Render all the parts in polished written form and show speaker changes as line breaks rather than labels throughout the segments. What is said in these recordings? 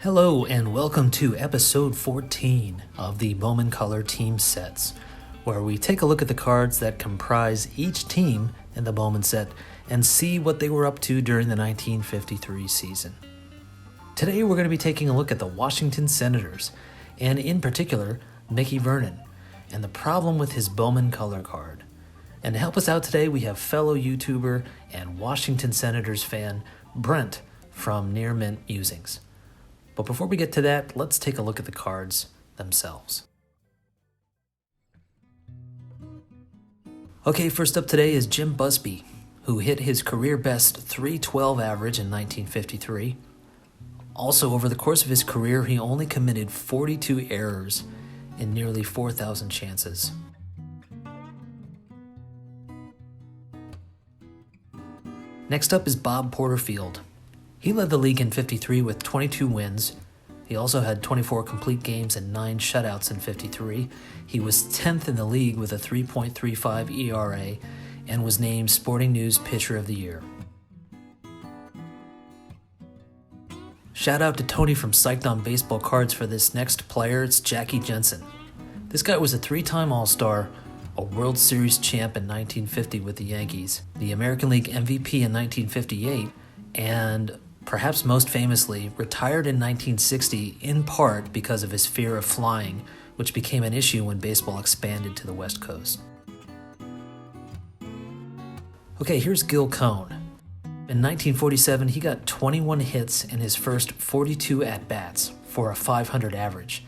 Hello and welcome to episode 14 of the Bowman Color Team Sets, where we take a look at the cards that comprise each team in the Bowman set and see what they were up to during the 1953 season. Today we're going to be taking a look at the Washington Senators, and in particular, Mickey Vernon, and the problem with his Bowman Color card. And to help us out today, we have fellow YouTuber and Washington Senators fan, Brent from Near Mint Musings. But before we get to that, let's take a look at the cards themselves. Okay, first up today is Jim Busby, who hit his career best .312 average in 1953. Also, over the course of his career, he only committed 42 errors in nearly 4,000 chances. Next up is Bob Porterfield. He led the league in 53 with 22 wins. He also had 24 complete games and 9 shutouts in 53. He was 10th in the league with a 3.35 ERA and was named Sporting News Pitcher of the Year. Shout out to Tony from Psyched on Baseball Cards for this next player. It's Jackie Jensen. This guy was a 3-time All-Star, a World Series champ in 1950 with the Yankees, the American League MVP in 1958, and perhaps most famously, retired in 1960 in part because of his fear of flying, which became an issue when baseball expanded to the West Coast. Okay, here's Gil Cohn. In 1947, he got 21 hits in his first 42 at-bats for a .500 average.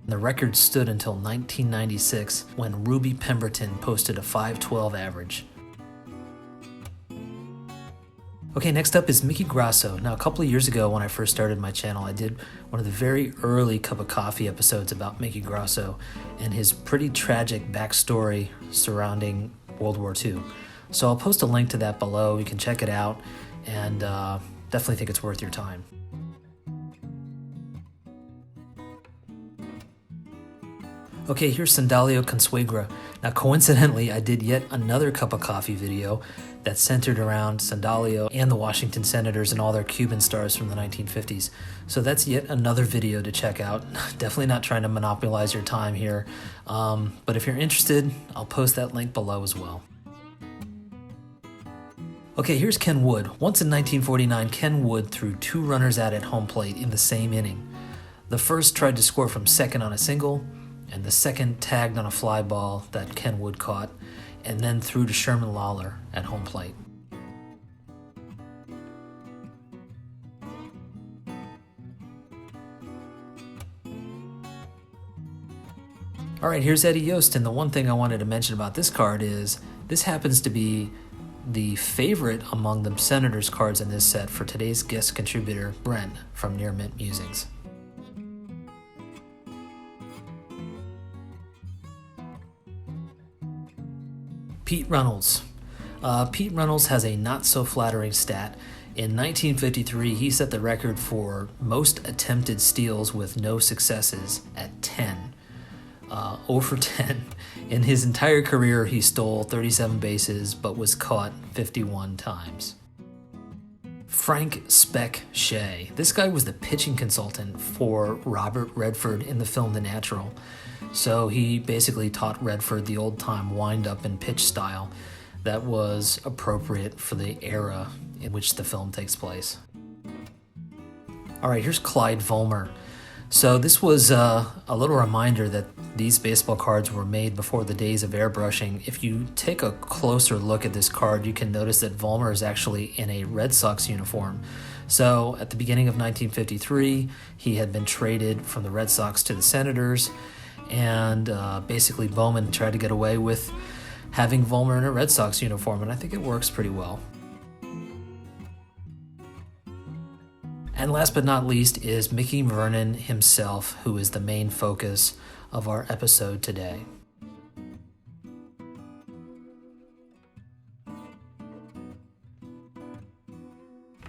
The record stood until 1996 when Ruby Pemberton posted a .512 average. Okay, next up is Mickey Grasso. Now, a couple of years ago when I first started my channel, I did one of the very early Cup of Coffee episodes about Mickey Grasso and his pretty tragic backstory surrounding World War II. So I'll post a link to that below. You can check it out, and definitely think it's worth your time. Okay, here's Sandalio Consuegra. Now, coincidentally, I did yet another Cup of Coffee video that centered around Sandalio and the Washington Senators and all their Cuban stars from the 1950s. So that's yet another video to check out. Definitely not trying to monopolize your time here. But if you're interested, I'll post that link below as well. Okay, here's Ken Wood. Once in 1949, Ken Wood threw 2 runners out at home plate in the same inning. The first tried to score from second on a single, and the second tagged on a fly ball that Ken Wood caught, and then threw to Sherman Lawler at home plate. All right, here's Eddie Yost, and the one thing I wanted to mention about this card is this happens to be the favorite among the Senators cards in this set for today's guest contributor, Brent from Near Mint Musings. Pete Reynolds. Pete Reynolds has a not-so-flattering stat. In 1953, he set the record for most attempted steals with no successes at 10. 0 for 10. In his entire career, he stole 37 bases, but was caught 51 times. Frank Speck Shea. This guy was the pitching consultant for Robert Redford in the film The Natural. So he basically taught Redford the old-time wind-up and pitch style that was appropriate for the era in which the film takes place. All right, here's Clyde Vollmer. So this was a little reminder that these baseball cards were made before the days of airbrushing. If you take a closer look at this card, you can notice that Vollmer is actually in a Red Sox uniform. So at the beginning of 1953, he had been traded from the Red Sox to the Senators, and basically Bowman tried to get away with having Vollmer in a Red Sox uniform, and I think it works pretty well. And last but not least is Mickey Vernon himself, who is the main focus of our episode today.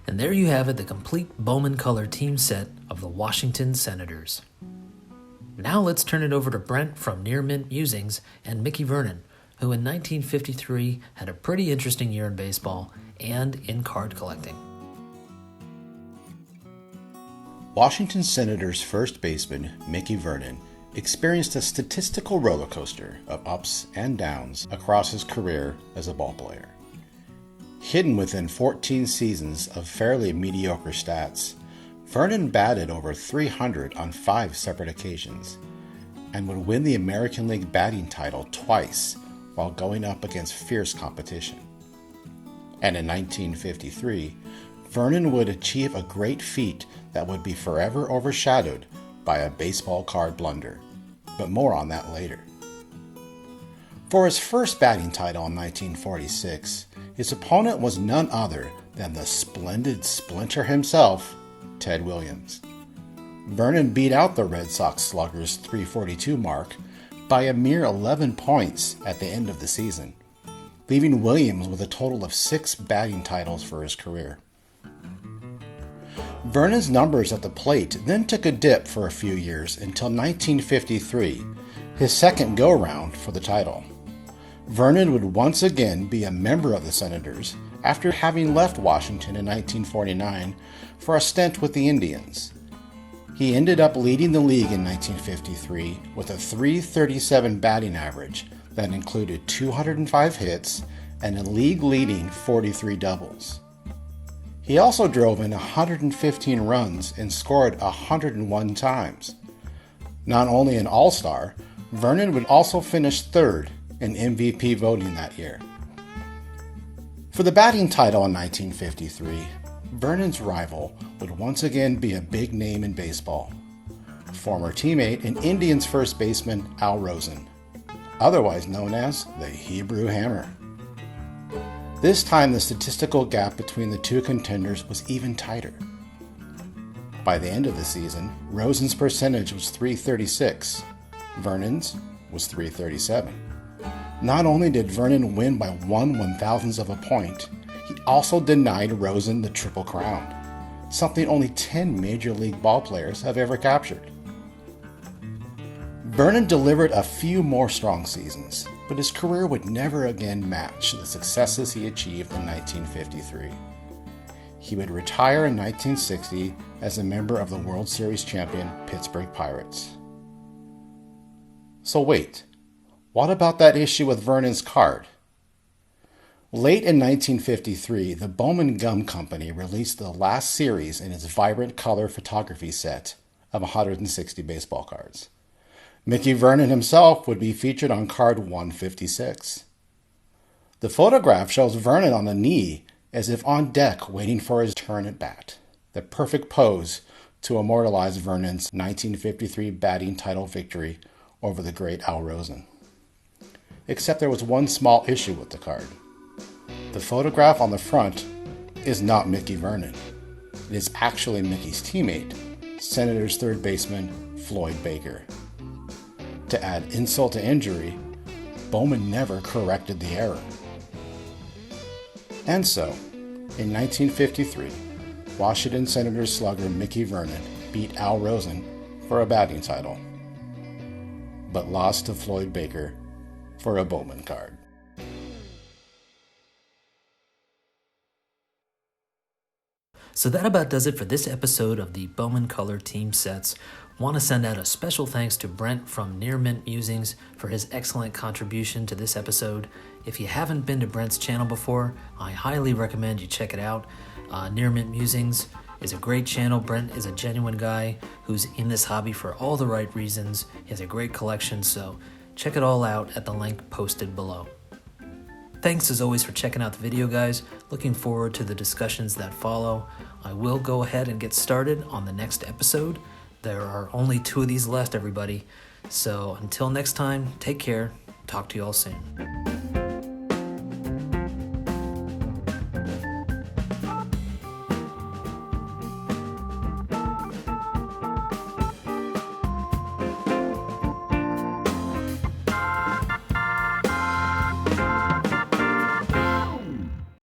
And there you have it, the complete Bowman Color team set of the Washington Senators. Now let's turn it over to Brent from Near Mint Musings and Mickey Vernon, who in 1953 had a pretty interesting year in baseball and in card collecting.
Washington Senators first baseman Mickey Vernon experienced a statistical roller coaster of ups and downs across his career as a ballplayer. Hidden within 14 seasons of fairly mediocre stats, Vernon batted over .300 on 5 separate occasions and would win the American League batting title twice while going up against fierce competition. And in 1953, Vernon would achieve a great feat that would be forever overshadowed by a baseball card blunder, but more on that later. For his first batting title in 1946, his opponent was none other than the splendid splinter himself, Ted Williams. Vernon beat out the Red Sox slugger's .342 mark by a mere 11 points at the end of the season, leaving Williams with a total of 6 batting titles for his career. Vernon's numbers at the plate then took a dip for a few years until 1953, his second go-round for the title. Vernon would once again be a member of the Senators after having left Washington in 1949 for a stint with the Indians. He ended up leading the league in 1953 with a .337 batting average that included 205 hits and a league-leading 43 doubles. He also drove in 115 runs and scored 101 times. Not only an All-Star, Vernon would also finish third in MVP voting that year. For the batting title in 1953, Vernon's rival would once again be a big name in baseball, former teammate and Indians first baseman Al Rosen, otherwise known as the Hebrew Hammer. This time the statistical gap between the two contenders was even tighter. By the end of the season, Rosen's percentage was .336, Vernon's was .337. Not only did Vernon win by 1/1000th of a point, he also denied Rosen the Triple Crown, something only 10 Major League ballplayers have ever captured. Vernon delivered a few more strong seasons, but his career would never again match the successes he achieved in 1953. He would retire in 1960 as a member of the World Series champion Pittsburgh Pirates. So wait, what about that issue with Vernon's card? Late in 1953, the Bowman Gum Company released the last series in its vibrant color photography set of 160 baseball cards. Mickey Vernon himself would be featured on card 156. The photograph shows Vernon on a knee as if on deck waiting for his turn at bat, the perfect pose to immortalize Vernon's 1953 batting title victory over the great Al Rosen. Except there was one small issue with the card. The photograph on the front is not Mickey Vernon. It is actually Mickey's teammate, Senators third baseman Floyd Baker. To add insult to injury, Bowman never corrected the error. And so, in 1953, Washington Senators slugger Mickey Vernon beat Al Rosen for a batting title, but lost to Floyd Baker for a Bowman card.
So that about does it for this episode of the Bowman Color Team Sets. Want to send out a special thanks to Brent from Near Mint Musings for his excellent contribution to this episode. If you haven't been to Brent's channel before, I highly recommend you check it out. Near Mint Musings is a great channel. Brent is a genuine guy who's in this hobby for all the right reasons. He has a great collection, so check it all out at the link posted below. Thanks as always for checking out the video, guys. Looking forward to the discussions that follow. I will go ahead and get started on the next episode. There are only 2 of these left, everybody. So until next time, take care. Talk to you all soon.